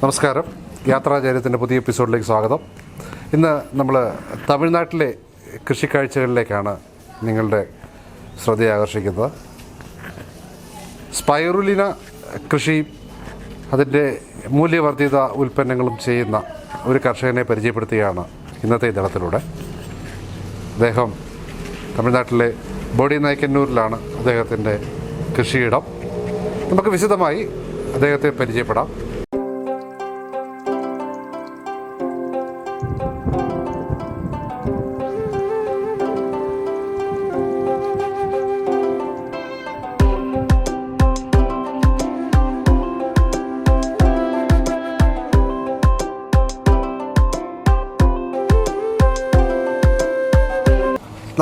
നമസ്കാരം, യാത്രാചാര്യത്തിൻ്റെ പുതിയ എപ്പിസോഡിലേക്ക് സ്വാഗതം. ഇന്ന് നമ്മൾ തമിഴ്നാട്ടിലെ കൃഷിക്കാഴ്ചകളിലേക്കാണ് നിങ്ങളുടെ ശ്രദ്ധ ആകർഷിക്കുന്നത്. സ്പൈറുലിന കൃഷി അതിൻ്റെ മൂല്യവർദ്ധിത ഉൽപ്പന്നങ്ങളും ചെയ്യുന്ന ഒരു കർഷകനെ പരിചയപ്പെടുത്തുകയാണ് ഇന്നത്തെ ദിനത്തിലൂടെ. അദ്ദേഹം തമിഴ്നാട്ടിലെ ബോഡിനായക്കന്നൂരിലാണ് അദ്ദേഹത്തിൻ്റെ കൃഷിയിടം. നമുക്ക് വിശദമായി അദ്ദേഹത്തെ പരിചയപ്പെടാം.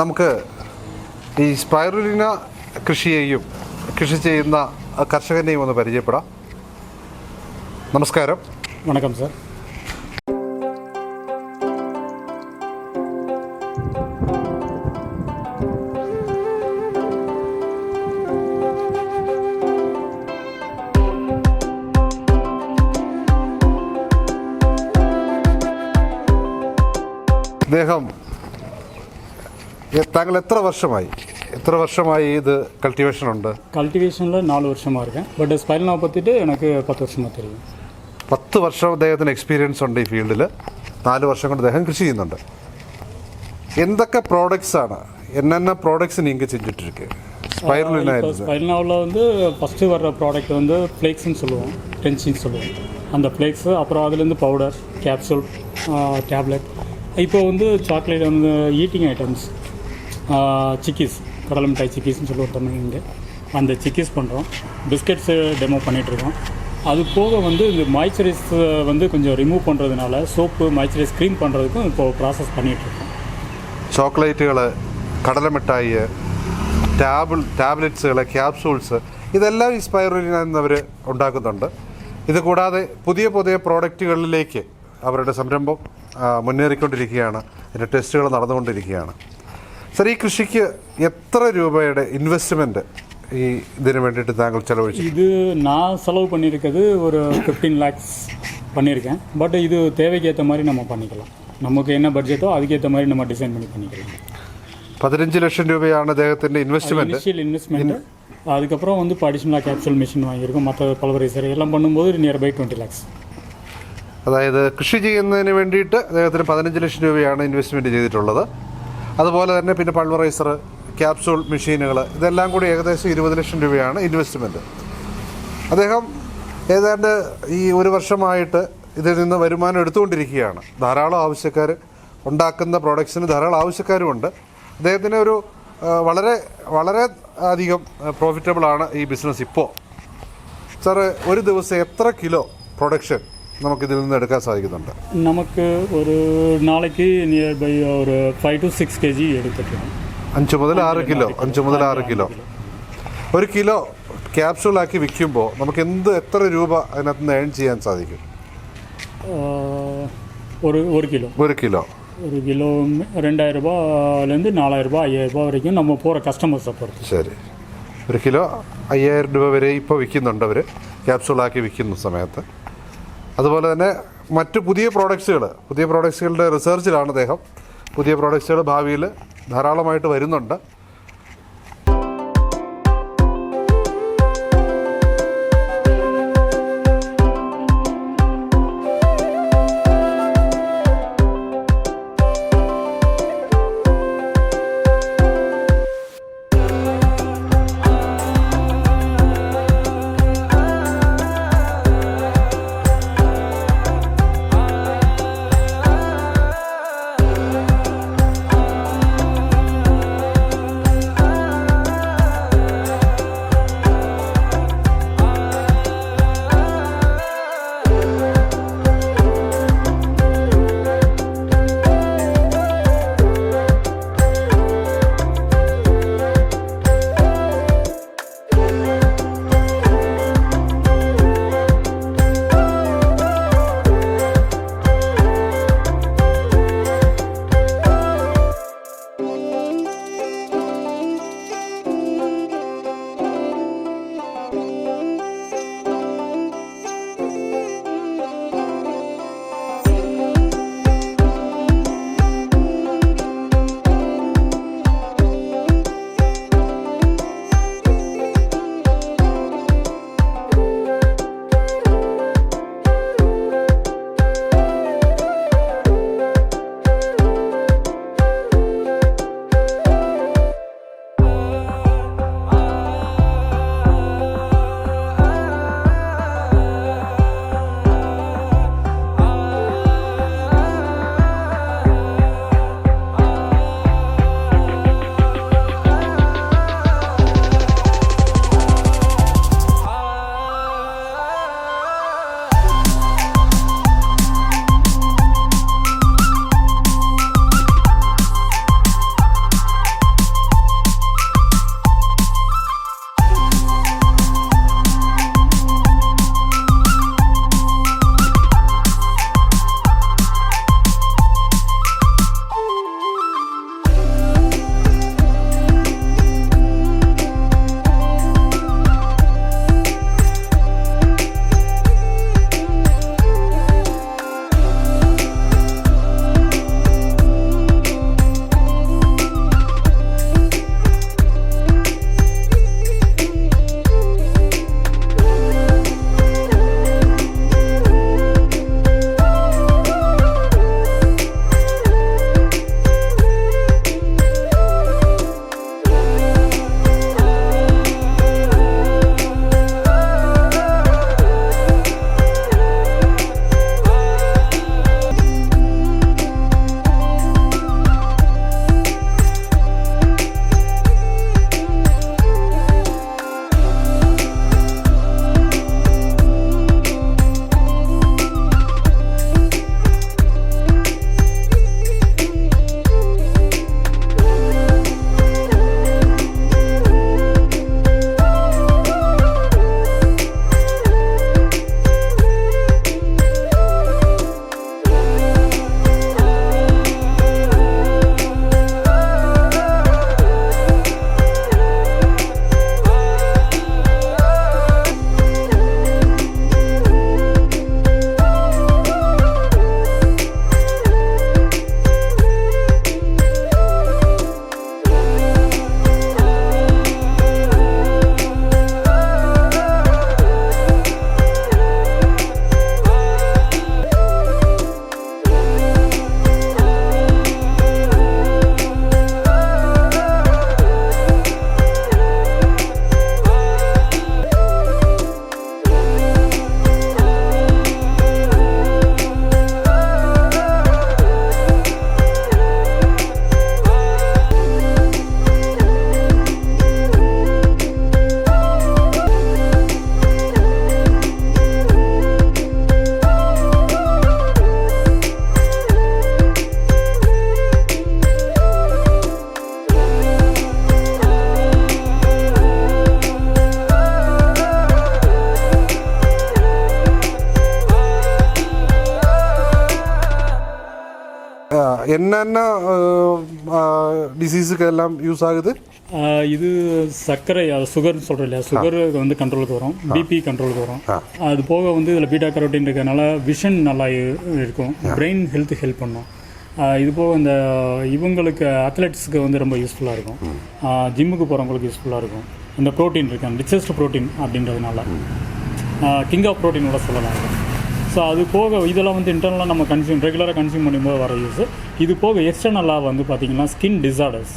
നമുക്ക് ഈ സ്പൈറുലിന കൃഷി ചെയ്യുന്ന കർഷകനെയും ഒന്ന് പരിചയപ്പെടാം. നമസ്കാരം. വണക്കം സാർ. താങ്കൾ എത്ര വർഷമായി ഇത് കൾട്ടിവേഷൻ ഉണ്ട്? കൾട്ടിവേഷനിൽ 4 വർഷமாக இருக்கேன். பட் ஸ்பைரலினா பற்றிட்டு எனக்கு 10 வருஷமாக தெரியும். 10 വർഷം അദ്ദേഹത്തിന് എക്സ്പീരിയൻസ് ഉണ്ട് ഈ ഫീൽഡിൽ. 4 വർഷം കൊണ്ട് അദ്ദേഹം കൃഷി ചെയ്യുന്നുണ്ട്. എന്തൊക്കെ ப்ராடக்ட்ஸ் ആണ്, என்னென்ன ப்ராடக்ட்ஸ் நீங்கள் செஞ்சுட்டு ஸ்பைரலினாவில் வந்து ஃபஸ்ட்டு வர்ற ப்ராடக்ட் வந்து ஃப்ளேக்ஸ்ன்னு சொல்லுவோம், டென்சின்னு சொல்லுவோம். அந்த ஃப்ளேக்ஸு, அப்புறம் அதுலேருந்து பவுடர், கேப்சூல், டேப்லெட். இப்போ வந்து சாக்லேட் வந்து ஈட்டிங் ஐட்டம்ஸ், சிக்கீஸ், கடலை மிட்டாய் சிக்கீஸ்ன்னு சொல்லுவோம் தமிழ்ங்க. அந்த சிக்கீஸ் பண்ணுறோம். பிஸ்கெட்ஸு டெமோ பண்ணிகிட்ருக்கோம். அது போக வந்து இந்த மாய்ச்சரைஸ் வந்து கொஞ்சம் ரிமூவ் பண்ணுறதுனால சோப்பு, மாய்ச்சரைஸ் க்ரீம் பண்ணுறதுக்கும் இப்போது ப்ராசஸ் பண்ணிகிட்ருக்கோம். ചോക്ലേറ്റുകൾ, കടലമിഠായി, ടാബ്ലറ്റ്സുകൾ, ക്യാപ്സൂൾസ്, ഇതെല്ലാം ഈ സ്പൈറുലിന എന്നവർ ഉണ്ടാക്കുന്നുണ്ട്. ഇത് കൂടാതെ പുതിയ പ്രോഡക്റ്റുകളിലേക്ക് അവരുടെ സംരംഭം മുന്നേറിക്കൊണ്ടിരിക്കുകയാണ്. അതിൻ്റെ ടെസ്റ്റുകൾ നടന്നുകൊണ്ടിരിക്കുകയാണ്. സാർ, ഈ കൃഷിക്ക് എത്ര രൂപയുടെ ഇൻവെസ്റ്റ്മെൻറ്റ് ഈ ഇതിന് വേണ്ടിയിട്ട് താങ്കൾ ചെലവഴിച്ചു? இது நான் செலவு பண்ணியிருக்கிறது ஒரு 15 lakhs பண்ணியிருக்கேன். பட் இது தேவைக்கு ஏற்ற மாதிரி நம்ம பண்ணிக்கலாம். നമുക്ക് என்ன பட்ஜெட்டோ அதுக்கேற்ற மாதிரி நம்ம டிசைன் பண்ணி பண்ணிக்கலாம். 15 ലക്ഷം രൂപയാണ് അദ്ദേഹത്തിൻ്റെ இன்வெஸ்ட்மெண்ட். அதுக்கப்புறம் வந்து இப்போ அடிஷ்னலாக கேப்சூல் மிஷின் வாங்கியிருக்கோம். மற்ற பல்வரைசர் எல்லாம் பண்ணும்போது നിയർ ബൈ 20 lakhs. അതായത് കൃഷി ചെയ്യുന്നതിന് വേണ്ടിയിട്ട് അദ്ദേഹത്തിന് 15 ലക്ഷം രൂപയാണ് ഇൻവെസ്റ്റ്മെൻറ്റ് ചെയ്തിട്ടുള്ളത്. അതുപോലെ തന്നെ പിന്നെ പൾവറൈസർ, ക്യാപ്സൂൾ മെഷീനുകൾ, ഇതെല്ലാം കൂടി ഏകദേശം 20 ലക്ഷം രൂപയാണ് ഇൻവെസ്റ്റ്മെൻറ്റ്. അദ്ദേഹം ഏതാണ്ട് ഈ 1 വർഷമായിട്ട് ഇതിൽ നിന്ന് വരുമാനം എടുത്തുകൊണ്ടിരിക്കുകയാണ്. ധാരാളം ആവശ്യക്കാർ, ഉണ്ടാക്കുന്ന പ്രോഡക്ട്സിന് ധാരാളം ആവശ്യക്കാരുമുണ്ട്. അദ്ദേഹത്തിന് ഒരു വളരെ അധികം പ്രോഫിറ്റബിളാണ് ഈ ബിസിനസ് ഇപ്പോൾ. സാറ്, ഒരു ദിവസം എത്ര കിലോ പ്രൊഡക്ഷൻ നമുക്കിതിൽ നിന്ന് എടുക്കാൻ സാധിക്കുന്നുണ്ട്? നമുക്ക് ഒരു നാളേക്ക് നിയർ ബൈ ഒരു 5 to 6 kg എടുത്തിട്ടുണ്ട്. 5 മുതൽ 6 കിലോ. ഒരു കിലോ ക്യാപ്സൂളാക്കി വിൽക്കുമ്പോൾ നമുക്ക് എത്ര രൂപ അതിനകത്ത് നിന്ന് ഏൺ ചെയ്യാൻ സാധിക്കും? ഒരു കിലോ 2000 രൂപയിലേருந்து 4000 രൂപ 5000 രൂപ വരയ്ക്കും നമ്മൾ പോகிற കസ്റ്റമേഴ്സെ പൊறுத்து. ശരി, 1 കിലോ 5000 രൂപ വരെ ഇപ്പോൾ വിൽക്കുന്നുണ്ട് അവർ, ക്യാപ്സൂളാക്കി വിൽക്കുന്ന സമയത്ത്. അതുപോലെ തന്നെ മറ്റ് പുതിയ പ്രോഡക്ട്സുകളുടെ റിസർച്ചിലാണ് അദ്ദേഹം. പുതിയ പ്രോഡക്ട്സുകൾ ഭാവിയിൽ ധാരാളമായിട്ട് വരുന്നുണ്ട്. என்னென்ன டிசீஸுக்கு எல்லாம் யூஸ் ஆகுது? இது சர்க்கரை சுகர்னு சொல்கிறோம் இல்லையா, சுகர் வந்து கண்ட்ரோலுக்கு வரும், பிபி கண்ட்ரோலுக்கு வரும். அது போக வந்து இதில் பீட்டா கரோட்டின் இருக்கிறதுனால விஷன் நல்லா இருக்கும், பிரெயின் ஹெல்த் ஹெல்ப் பண்ணும். இது போக இந்த இவங்களுக்கு அத்லெட்ஸுக்கு வந்து ரொம்ப யூஸ்ஃபுல்லாக இருக்கும், ஜிம்முக்கு போகிறவங்களுக்கு யூஸ்ஃபுல்லாக இருக்கும். இந்த ப்ரோட்டீன் இருக்கு, ரிச்சஸ்ட் ப்ரோட்டீன் அப்படின்றதுனால கிங் ஆஃப் ப்ரோட்டீனோட சொல்லலாம். ஸோ அது போக இதெல்லாம் வந்து இன்டர்னலாக நம்ம ரெகுலராக கன்சியூம் பண்ணும்போது வர யூஸ். இது போக எக்ஸ்டர்னலாக வந்து பார்த்திங்கன்னா skin disorders,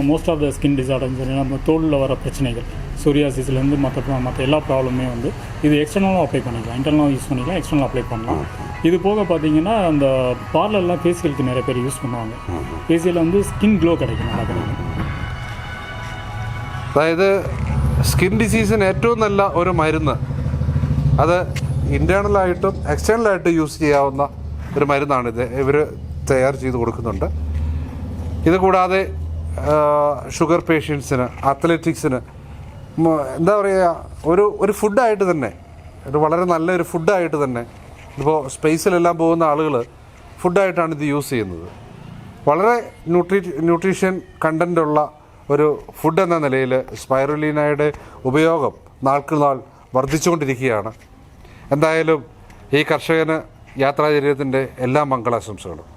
most of the skin disorders, நம்ம தோலில் வர பிரச்சனைகள், சோரியாசிஸ்லேருந்து மற்ற எல்லா ப்ராப்ளமே வந்து இது எக்ஸ்டர்னலாக அப்ளை பண்ணிக்கலாம், இன்டர்னலாக யூஸ் பண்ணிக்கலாம், எக்ஸ்டர்னலாக அப்ளை பண்ணலாம். இது போக பார்த்திங்கன்னா அந்த பார்லர்லாம் ஃபேஷியலுக்கு நிறைய பேர் யூஸ் பண்ணுவாங்க. ஃபேஷியலில் வந்து ஸ்கின் க்ளோ கிடைக்கும், நல்லா கிடைக்கும். അതായത് സ്കിൻ ഡിസീസിന് ഏറ്റവും നല്ല ഒരു മരുന്ന്, അത് ഇൻറ്റേർണലായിട്ടും എക്സ്റ്റേണലായിട്ടും യൂസ് ചെയ്യാവുന്ന ഒരു മരുന്നാണിത്. ഇവർ തയ്യാർ ചെയ്ത് കൊടുക്കുന്നുണ്ട്. ഇത് കൂടാതെ ഷുഗർ പേഷ്യൻസിന്, അത്ലറ്റിക്സിന് എന്താ പറയുക, ഒരു ഫുഡായിട്ട് തന്നെ, ഒരു വളരെ നല്ലൊരു ഫുഡായിട്ട് തന്നെ, ഇപ്പോൾ സ്പേസിലെല്ലാം പോകുന്ന ആളുകൾ ഫുഡായിട്ടാണ് ഇത് യൂസ് ചെയ്യുന്നത്. വളരെ ന്യൂട്രീഷൻ കണ്ടൻ്റുള്ള ഒരു ഫുഡ് എന്ന നിലയിൽ സ്പൈറുലിനയുടെ ഉപയോഗം നാൾക്ക് നാൾ വർദ്ധിച്ചുകൊണ്ടിരിക്കുകയാണ്. എന്തായാലും ഈ കർഷകന് യാത്രാചര്യത്തിൻ്റെ എല്ലാ മംഗളാശംസകളും.